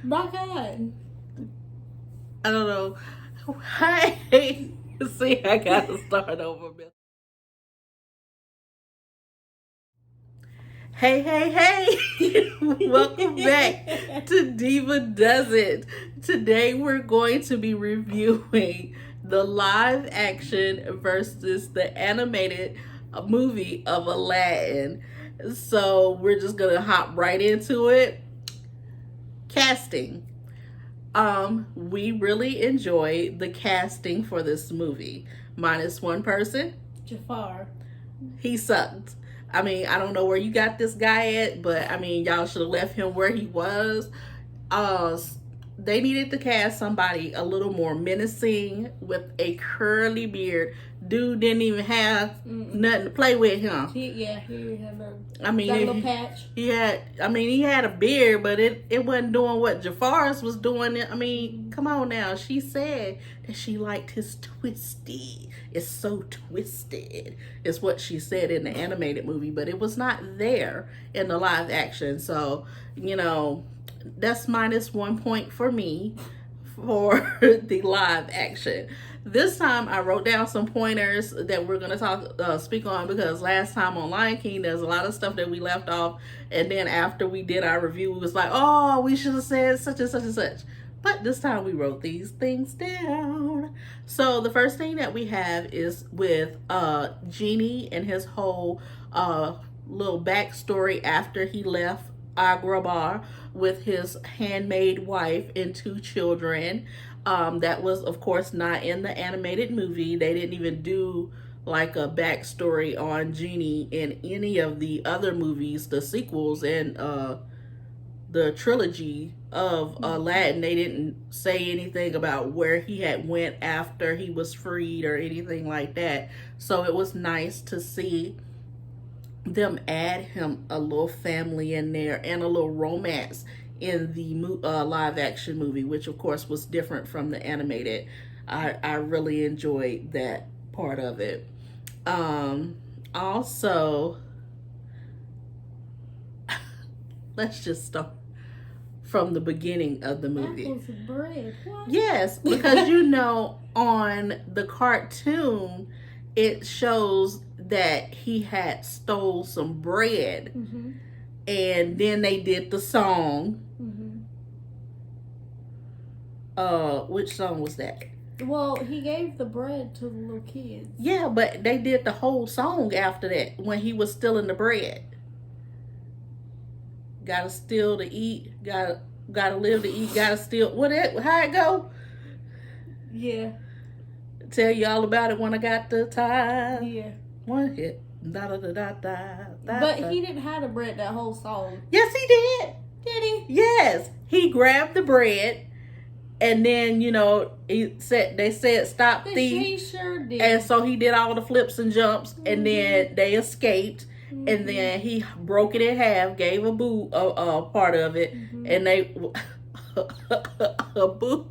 Rock on. I don't know. Hey, see, I gotta start over. Hey, hey, hey! Welcome back to Diva Does It. Today we're going to be reviewing the live action versus the animated movie of Aladdin. So we're just gonna hop right into it. Casting. We really enjoyed the casting for this movie. Minus one person. Jafar. He sucked. I mean, I don't know where you got this guy at, but I mean, y'all should have left him where he was. Uh, they needed to cast somebody a little more menacing with a curly beard. Dude didn't even have nothing to play with him. He had a, I mean, got a little patch. He had a beard, but it wasn't doing what Jafar's was doing. I mean, come on now. She said that she liked his twisty. It's so twisted. Is what she said in the animated movie, but it was not there in the live action. So, that's minus 1 point for me for the live action. This time I wrote down some pointers that we're going to speak on, because last time on Lion King there's a lot of stuff that we left off, and then after we did our review we was like, oh, we should have said such and such and such. But this time we wrote these things down. So the first thing that we have is with Genie and his whole little backstory after he left Agrabah with his handmaid wife and 2 children. That was, of course, not in the animated movie. They didn't even do like a backstory on Genie in any of the other movies, the sequels, and the trilogy of Aladdin. They didn't say anything about where he had went after he was freed or anything like that. So it was nice to see them add him a little family in there and a little romance in the live action movie, which of course was different from the animated. I really enjoyed that part of it. Also, let's just start from the beginning of the movie. Apples and bread. What? Yes, because on the cartoon it shows that he had stole some bread, and then they did the song. Which song was that? Well, he gave the bread to the little kids. Yeah, but they did the whole song after that when he was stealing the bread. Gotta steal to eat. Gotta live to eat. Gotta steal. How it go? Yeah. Tell you all about it when I got the time. Yeah. One hit. Da da da da da. But he didn't have the bread that whole song. Yes, he did. Did he? Yes, he grabbed the bread, and then they said stop thief. He sure did. And so he did all the flips and jumps, and then they escaped, and then he broke it in half, gave a Boo a part of it, and they a Boo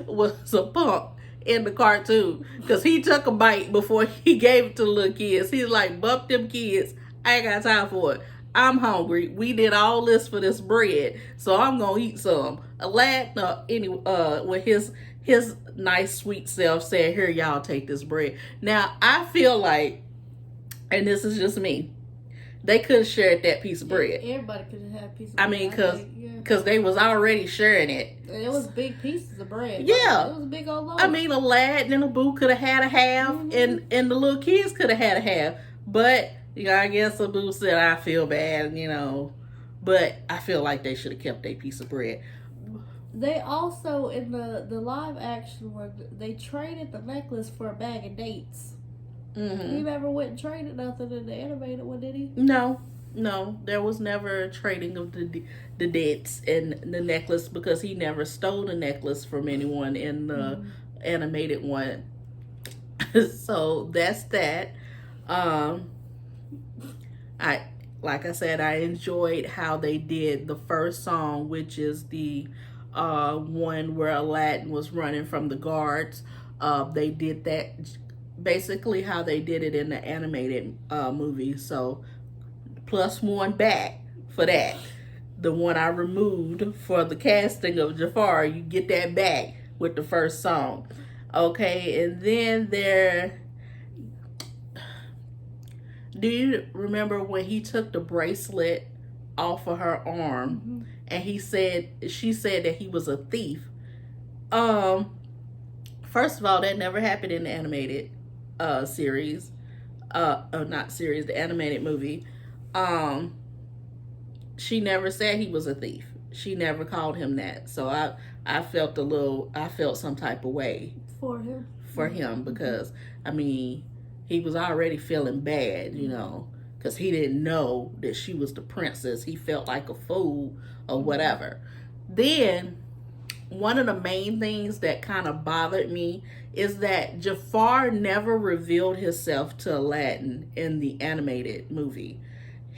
was a punk in the cartoon, because he took a bite before he gave it to the little kids. He's like, bump them kids. I ain't got time for it. I'm hungry. We did all this for this bread, so I'm gonna eat some. Aladdin, with his nice sweet self said, here, y'all take this bread. Now I feel like, and this is just me, they could have shared that piece of bread. Everybody could have had a piece of bread. I mean, because they was already sharing it. It was big pieces of bread. Yeah. It was a big old loaf. I mean, Aladdin and Abu could have had a half, and the little kids could have had a half. But, I guess Abu said, I feel bad, But I feel like they should have kept their piece of bread. They also, in the live action one, they traded the necklace for a bag of dates. He never went and traded nothing in the animated one, did he? No, there was never a trading of the dates and the necklace, because he never stole the necklace from anyone in the animated one. So that's that. Like I said, I enjoyed how they did the first song, which is the one where Aladdin was running from the guards. They did that basically how they did it in the animated movie. So +1 back for that. the one I removed for the casting of Jafar. You get that back with the first song. Okay, and then do you remember when he took the bracelet off of her arm and she said that he was a thief? First of all, that never happened in the animated series. Not series, the animated movie. She never said he was a thief. She never called him that. So I felt some type of way for him because I mean, he was already feeling bad, because he didn't know that she was the princess. He felt like a fool or whatever. Then one of the main things that kind of bothered me is that Jafar never revealed himself to Aladdin in the animated movie.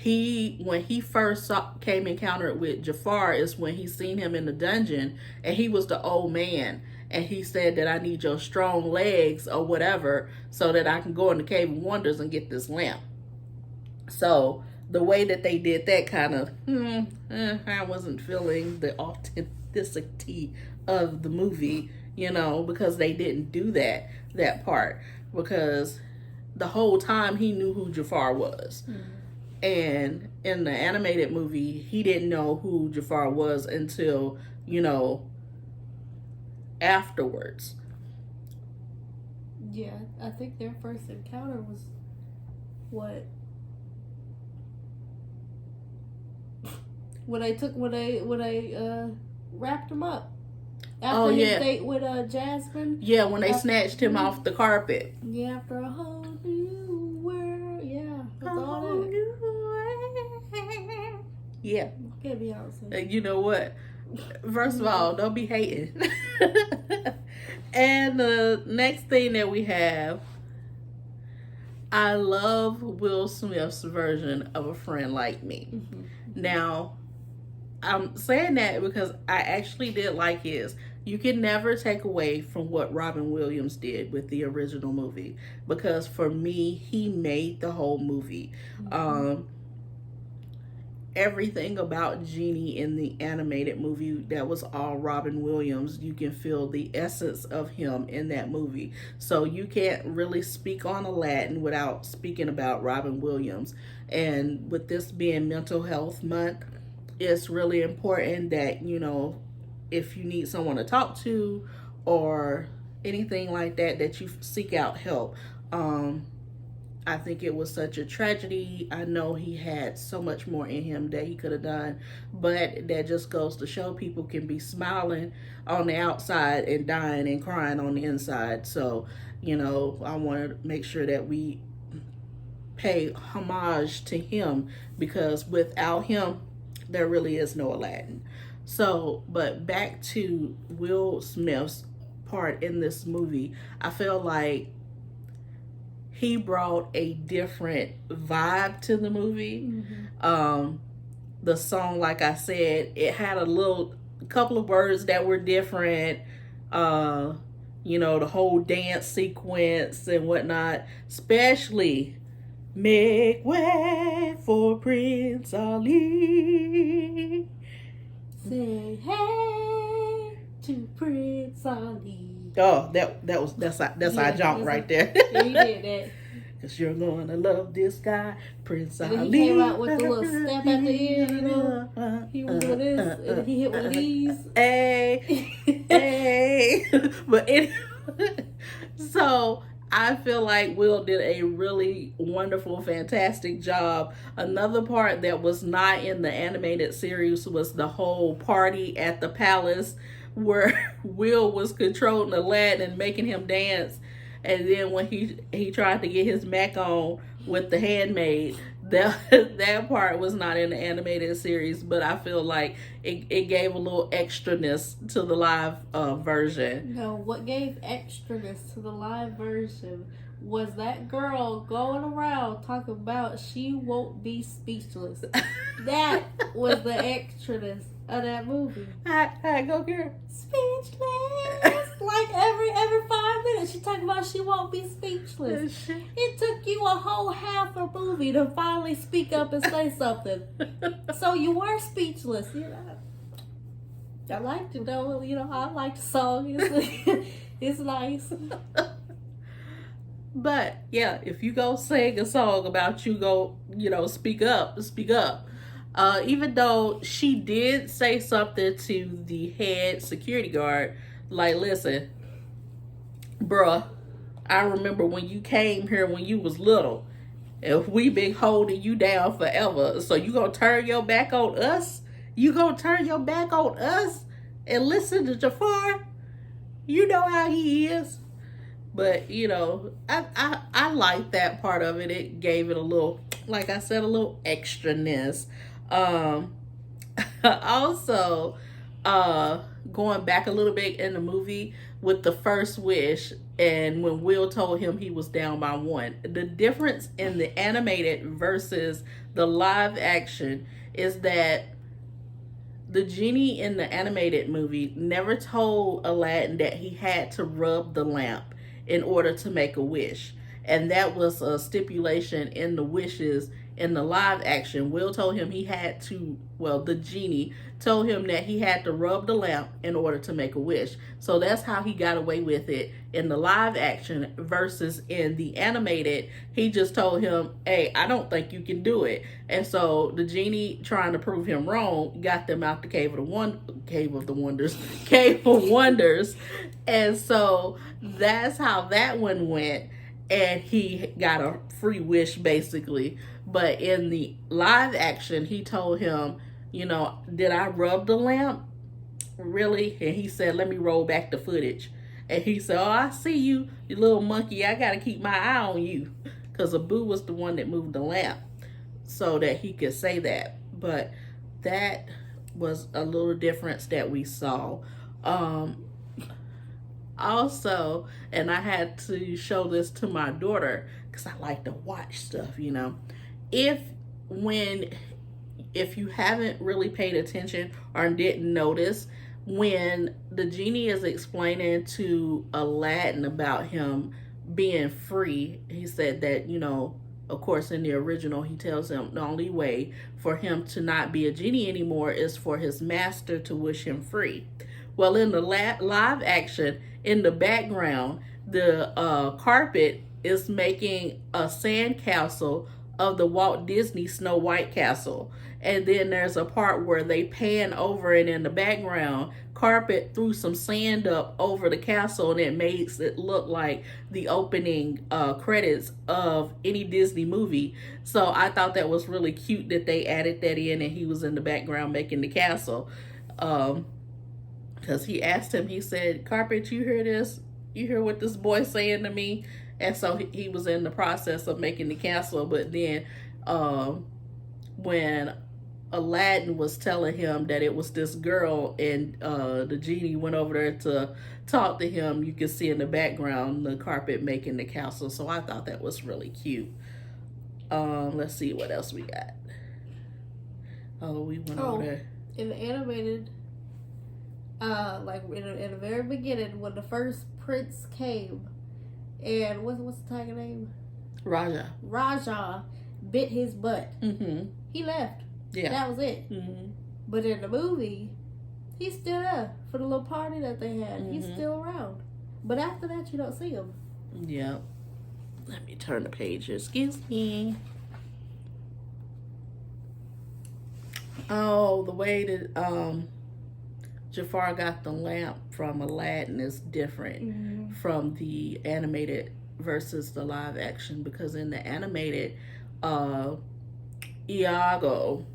When he first came encountered with Jafar is when he seen him in the dungeon, and he was the old man, and he said that I need your strong legs or whatever so that I can go in the Cave of Wonders and get this lamp. So the way that they did that kind of, I wasn't feeling the authenticity of the movie, because they didn't do that part, because the whole time he knew who Jafar was. And in the animated movie, he didn't know who Jafar was until, afterwards. Yeah, I think their first encounter was what? When they wrapped him up. After his date with Jasmine. Yeah, when they snatched him off the carpet. Yeah, after a whole new world. Yeah, that's all that. Yeah. Okay, Beyonce. You know what? First of all, don't be hating. And the next thing that we have, I love Will Smith's version of A Friend Like Me. Now, I'm saying that because I actually did like his. You can never take away from what Robin Williams did with the original movie, because for me, he made the whole movie. Everything about Genie in the animated movie, that was all Robin Williams. You can feel the essence of him in that movie. So you can't really speak on Aladdin without speaking about Robin Williams. And with this being Mental Health Month, it's really important that, if you need someone to talk to or anything like that, that you seek out help. I think it was such a tragedy. I know he had so much more in him that he could have done, but that just goes to show people can be smiling on the outside and dying and crying on the inside. So, I want to make sure that we pay homage to him, because without him, there really is no Aladdin. So, but back to Will Smith's part in this movie, I feel like he brought a different vibe to the movie. The song, like I said, it had a couple of words that were different. The whole dance sequence and whatnot, especially "Make Way for Prince Ali." Say hey to Prince Ali. Oh, that's our jump right there. Yeah, he did that. Cause you're gonna love this guy, Prince Ali. And he came out with the little step at the end, He was doing this, and he hit one of these. Hey, hey. But anyway, so I feel like Will did a really wonderful, fantastic job. Another part that was not in the animated series was the whole party at the palace, where Will was controlling Aladdin and making him dance. And then when he tried to get his Mac on with the handmaid, that part was not in the animated series, but I feel like it gave a little extraness to the live version. No, what gave extraness to the live version was that girl going around talking about she won't be speechless. That was the extraness of that movie. Hi, go girl. Speechless. Like every 5 minutes, she talking about she won't be speechless. It took you a whole half a movie to finally speak up and say something. So you were speechless, you know. I like to know, you know, I like the song. It's nice. But yeah, if you go sing a song about you go, you know, speak up. Even though she did say something to the head security guard, like, listen, bruh, I remember when you came here when you was little, and we been holding you down forever. So you gonna turn your back on us? You gonna turn your back on us and listen to Jafar? You know how he is. But, you know, I like that part of it. It gave it a little, like I said, a little extraness. Also, going back a little bit in the movie with the first wish, and when Will told him he was down by one, the difference in the animated versus the live action is that the genie in the animated movie never told Aladdin that he had to rub the lamp in order to make a wish. And that was a stipulation in the wishes in the live action. Will told him he had to, well, the genie told him that he had to rub the lamp in order to make a wish. So that's how he got away with it in the live action versus in the animated. He just told him, hey, I don't think you can do it. And so the genie, trying to prove him wrong, got them out the cave of wonders. And so that's how that one went. And he got a free wish, basically. But in the live action, he told him, you know, did I rub the lamp? Really? And he said, let me roll back the footage. And he said, oh, I see you, you little monkey. I got to keep my eye on you. Because Abu was the one that moved the lamp so that he could say that. But that was a little difference that we saw. Also, and I had to show this to my daughter because I like to watch stuff, you know. If you haven't really paid attention or didn't notice, when the genie is explaining to Aladdin about him being free, he said that, you know, of course, in the original, he tells him the only way for him to not be a genie anymore is for his master to wish him free. Well, in the live action, in the background, the carpet is making a sand castle of the Walt Disney Snow White castle. And then there's a part where they pan over, and in the background, carpet threw some sand up over the castle, and it makes it look like the opening credits of any Disney movie. So I thought that was really cute that they added that in, and he was in the background making the castle. Because he asked him, he said, Carpet, you hear this? You hear what this boy's saying to me? And so he was in the process of making the castle. But then when Aladdin was telling him that it was this girl, and the genie went over there to talk to him, you could see in the background the carpet making the castle. So I thought that was really cute. Let's see what else we got. Oh, we went over there. In the animated, like in the very beginning, when the first prince came, and what's the tiger name? Raja bit his butt. Mm-hmm. He left. Yeah, that was it. Mm-hmm. But in the movie, he's still there for the little party that they had. Mm-hmm. He's still around. But after that, you don't see him. Yeah. Let me turn the page. Excuse me. Oh, the way that Jafar got the lamp from Aladdin is different from the animated versus the live action, because in the animated, Iago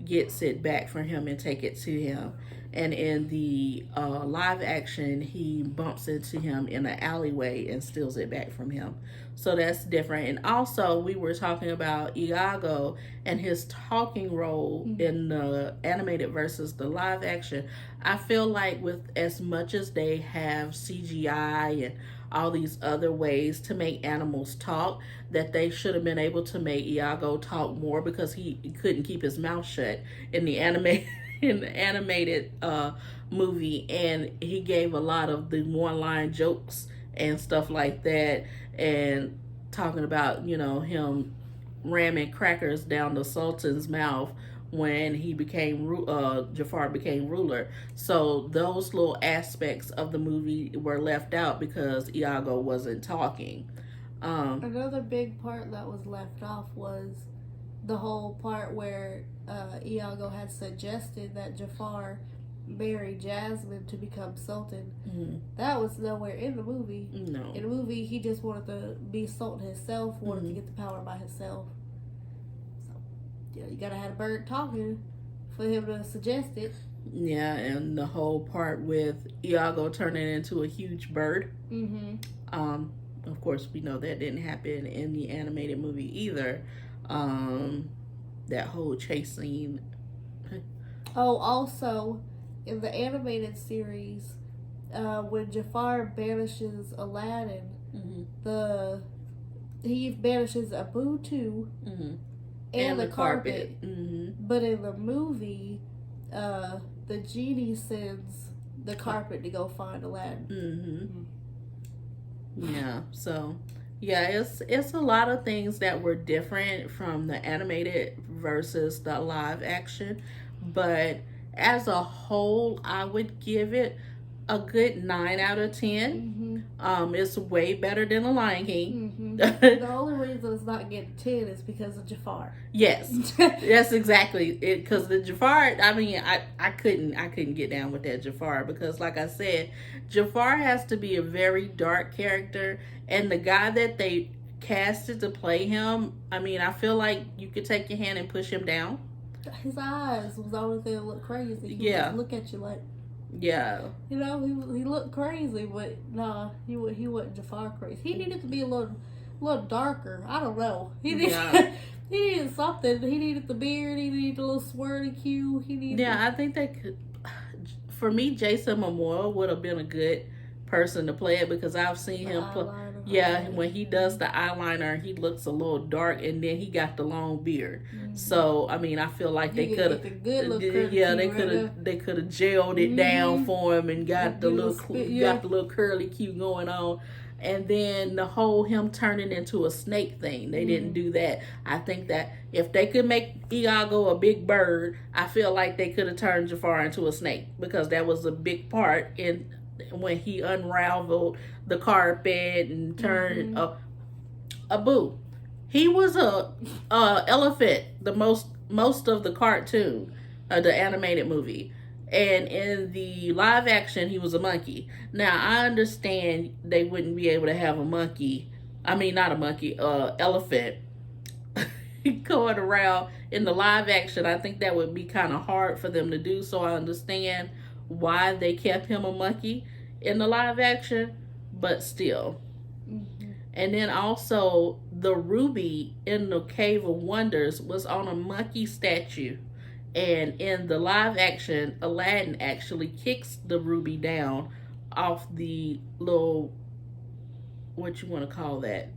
gets it back from him and take it to him, and in the live action, he bumps into him in an alleyway and steals it back from him. So that's different. And also, we were talking about Iago and his talking role in the animated versus the live action. I feel like with as much as they have CGI and all these other ways to make animals talk, that they should have been able to make Iago talk more, because he couldn't keep his mouth shut in the in the animated movie, and he gave a lot of the one-line jokes and stuff like that, and talking about him ramming crackers down the Sultan's mouth when he became Jafar became ruler. So those little aspects of the movie were left out because Iago wasn't talking. Another big part that was left off was the whole part where Iago had suggested that Jafar marry Jasmine to become Sultan. Mm-hmm. That was nowhere in the movie. No. In the movie, he just wanted to be Sultan himself, wanted to get the power by himself. So, you gotta have a bird talking for him to suggest it. Yeah, and the whole part with Iago turning into a huge bird. Mm-hmm. Of course, we know that didn't happen in the animated movie either. That whole chase scene. Oh, also, in the animated series, when Jafar banishes Aladdin, Mm-hmm. he banishes Abu too, and the carpet. Mm-hmm. But in the movie, the genie sends the carpet to go find Aladdin. Mm-hmm. Yeah, so yeah, it's a lot of things that were different from the animated versus the live action, but as a whole, I would give it a good 9 out of 10. It's way better than The Lion King. The only reason it's not getting 10 is because of Jafar. Yes, that's exactly it. Because the Jafar, I mean, I couldn't get down with that Jafar because, like I said, Jafar has to be a very dark character, and the guy that they casted to play him, I mean, I feel like you could take your hand and push him down. His eyes was the only thing that looked crazy. He would just look at you like. Yeah. He looked crazy, but nah, he wasn't Jafar crazy. He needed to be a little darker. I don't know. He needed something. He needed the beard. He needed a little swirly Q. I think they could. For me, Jason Momoa would have been a good person to play it because I've seen him play. Yeah, when he does the eyeliner, he looks a little dark, and then he got the long beard. So I mean, I feel like they could have, they could have gelled it down for him and got the little curly Q going on. And then the whole him turning into a snake thing, they didn't do that. I think that if they could make Iago a big bird, I feel like they could have turned Jafar into a snake because that was a big part in when he unraveled the carpet and turned Abu. He was a elephant the most of the cartoon, the animated movie. And in the live action, he was a monkey. Now, I understand they wouldn't be able to have a monkey. I mean, not a monkey, elephant going around in the live action. I think that would be kind of hard for them to do. So I understand why they kept him a monkey in the live action, but still. And then also, the ruby in the Cave of Wonders was on a monkey statue. And in the live action, Aladdin actually kicks the ruby down off the little, what you want to call that,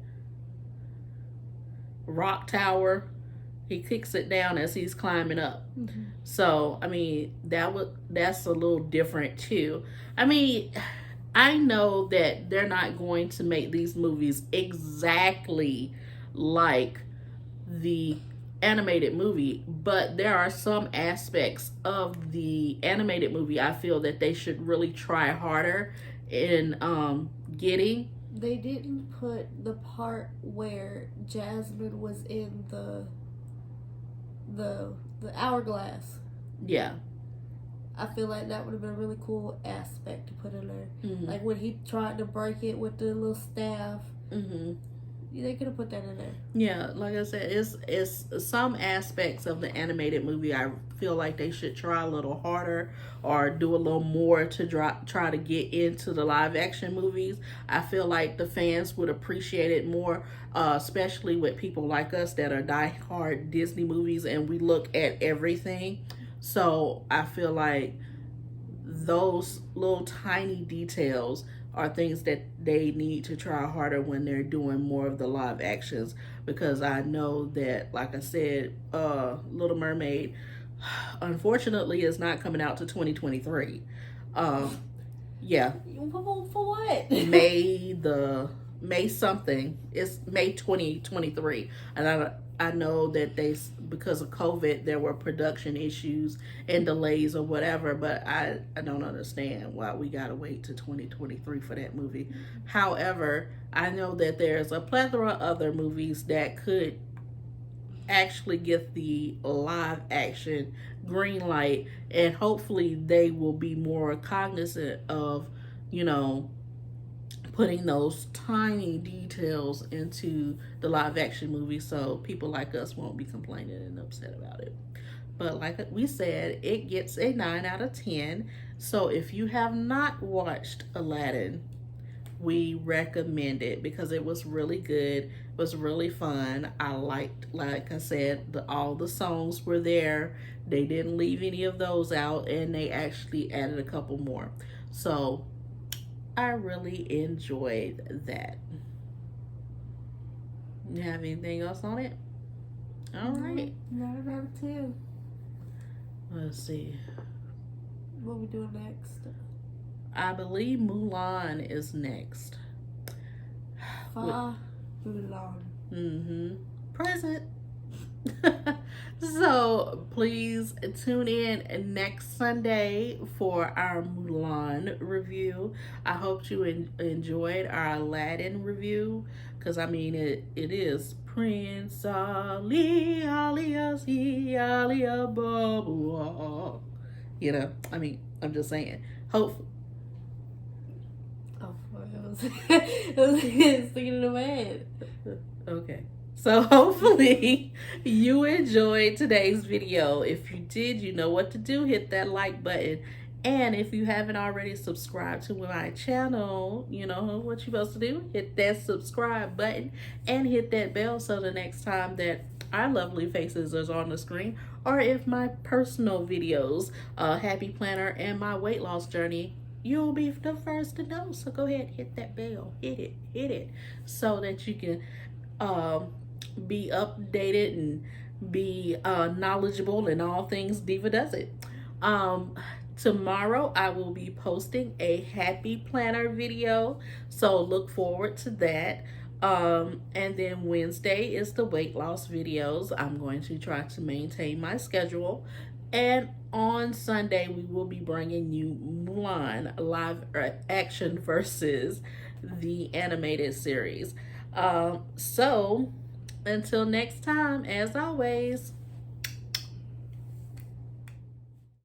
rock tower. He kicks it down as he's climbing up. So, I mean, that's a little different too. I mean, I know that they're not going to make these movies exactly like the animated movie, but there are some aspects of the animated movie I feel that they should really try harder in getting. They didn't put the part where Jasmine was in the hourglass. Yeah. I feel like that would have been a really cool aspect to put in there. Like when he tried to break it with the little staff. They could have put that in there. Yeah, like I said, it's some aspects of the animated movie I feel like they should try a little harder or do a little more to try to get into the live action movies. I feel like the fans would appreciate it more, especially with people like us that are diehard Disney movies and we look at everything. So I feel like those little tiny details are things that they need to try harder when they're doing more of the live actions, because I know that, like I said, Little Mermaid Unfortunately, it's not coming out to 2023. Yeah. For what? May something. It's May 2023, and I know that because of COVID there were production issues and delays or whatever, but I don't understand why we gotta wait to 2023 for that movie. However, I know that there's a plethora of other movies that could actually get the live action green light, and hopefully they will be more cognizant of, you know, putting those tiny details into the live action movie so people like us won't be complaining and upset about it. But like we said, it gets a 9 out of 10. So if you have not watched Aladdin, we recommend it because it was really good. It was really fun. I liked, like I said, all the songs were there. They didn't leave any of those out, and they actually added a couple more. So I really enjoyed that. You have anything else on it? All right. 9 out of 10. Let's see. What we doing next? I believe Mulan is next. Mulan. Present. So please tune in next Sunday for our Mulan review. I hope you enjoyed our Aladdin review, because I mean it is Prince Ali, Ali, Babu. You know, I mean, I'm just saying. Hopefully. Oh, it was singing in the head. Okay. So hopefully you enjoyed today's video. If you did, you know what to do. Hit that like button. And if you haven't already subscribed to my channel, you know what you're supposed to do. Hit that subscribe button and hit that bell so the next time that our lovely faces is on the screen, or if my personal videos, Happy Planner and my weight loss journey, you'll be the first to know. So go ahead, hit that bell. Hit it. So that you can be updated and be knowledgeable in all things Diva Does It. Tomorrow I will be posting a Happy Planner video, so look forward to that. And then Wednesday is the weight loss videos. I'm going to try to maintain my schedule. And on Sunday, we will be bringing you Mulan live action versus the animated series. So until next time, as always,